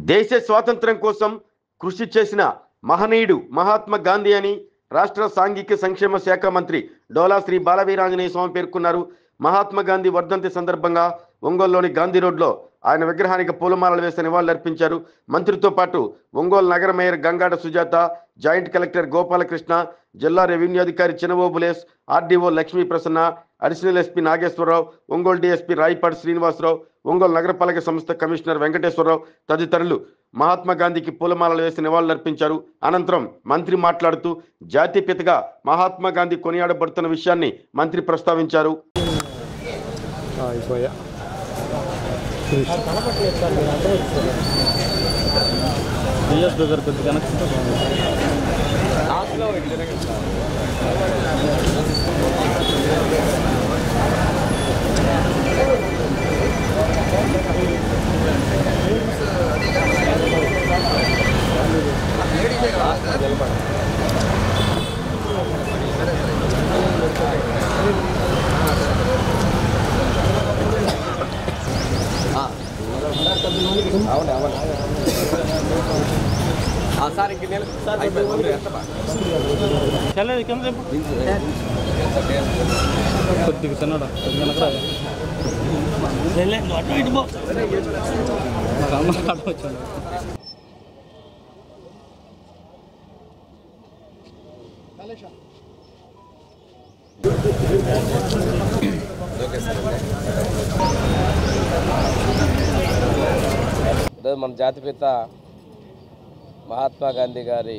దేశ స్వాతంత్ర్యం కోసం కృషి చేసిన మహనీయుడు మహాత్మా గాంధీ అని రాష్ట్ర సాంఘిక సంక్షేమ శాఖ మంత్రి డోలా శ్రీ బాలవీరాంజనేయ స్వామి పేర్కొన్నారు. మహాత్మా గాంధీ వర్ధంతి సందర్భంగా ఒంగోలులోని గాంధీ రోడ్లో ఆయన విగ్రహానికి పూలమాలలు వేసి నివాళులర్పించారు. మంత్రితో పాటు ఒంగోలు నగర mayor Gangada Sujatha, joint collector Gopalakrishna, జిల్లా రెవెన్యూ అధికారి Chinavo Bules, RDO Lakshmi Prasanna, additional SP Nageswararao, Ongole DSP Rayapati Srinivasarao, Ongole నగరపాలక సంస్థ కమిషనర్ వెంకటేశ్వరరావు తదితరులు మహాత్మా గాంధీకి పూలమాలలు వేసి నివాళులర్పించారు. అనంతరం మంత్రి మాట్లాడుతూ జాతిపితగా మహాత్మా గాంధీ కొనియాడబడుతున్న విషయాన్ని మంత్రి ప్రస్తావించారు. మన జాతిపిత మహాత్మా గాంధీ గారి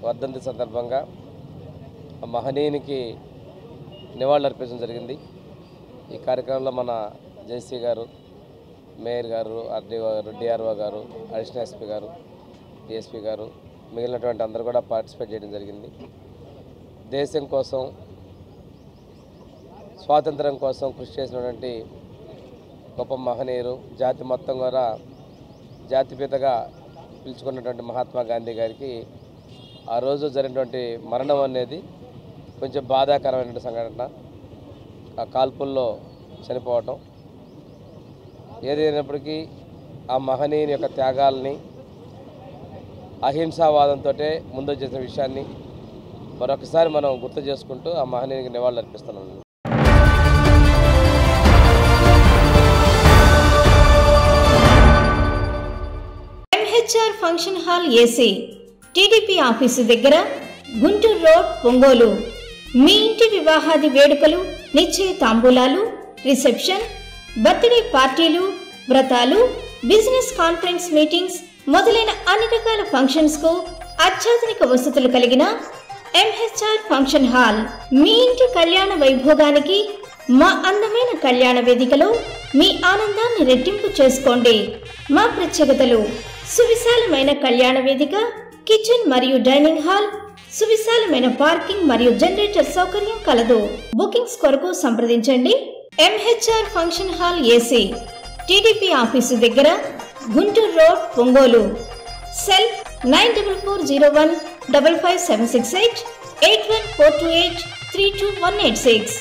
వర్ధంతి సందర్భంగా ఆ మహనీయునికి నివాళులు అర్పించడం జరిగింది. ఈ కార్యక్రమంలో మన జేసీ గారు, మేయర్ గారు, ఆర్డీఓ గారు, డిఆర్ఓ గారు, అడిషనల్ ఎస్పీ గారు, డిఎస్పీ గారు, మిగిలినటువంటి అందరూ కూడా పార్టిసిపేట్ చేయడం జరిగింది. దేశం కోసం, స్వాతంత్రం కోసం కృషి చేసినటువంటి గొప్ప మహనీయులు, జాతి మొత్తం కూడా జాతిపితగా పిలుచుకున్నటువంటి మహాత్మా గాంధీ గారికి ఆ రోజు జరిగినటువంటి మరణం అనేది కొంచెం బాధాకరమైన సంఘటన. ఆ కాల్పుల్లో చనిపోవటం ఏదైనప్పటికీ ఆ మహనీయుని యొక్క త్యాగాల్ని, అహింసావాదంతో ముందు చేసిన విషయాన్ని మరొకసారి మనం గుర్తు చేసుకుంటూ ఆ మహనీయునికి నివాళులు అర్పిస్తున్నాం. MHR function hall AC, TDP office దగ్గర, గుంటూరు రోడ్, ఒంగోలు. మీ ఇంటి వివాహాది వేడుకలు, నిశ్చయ తాంబూలాలు, రిసెప్షన్, బర్త్డే పార్టీలు, వ్రతాలు, బిజినెస్ కాన్ఫరెన్స్ మీటింగ్స్ మొదలైన అన్ని రకాల ఫంక్షన్స్ కు అత్యాధునిక వసతులు కలిగిన ఎంహెచ్ఆర్ ఫంక్షన్ హాల్ మీ ఇంటి కళ్యాణ వైభోగానికి మా అందమైన కళ్యాణ వేదికలో మీ ఆనందాన్ని రెట్టింపు చేసుకోండి. మా ప్రత్యేకతలు: సువిశాలమైన కళ్యాణ వేదిక, కిచెన్ మరియు డైనింగ్ హాల్, సువిశాలమైన పార్కింగ్ మరియు జనరేటర్ సౌకర్యం కలదు. బుకింగ్స్ కొరకు సంప్రదించండి. MHR function hall AC, TDP office దగ్గర, గుంటూరు రోడ్, ఒంగోలు. సెల్ 9440155768 8142832186.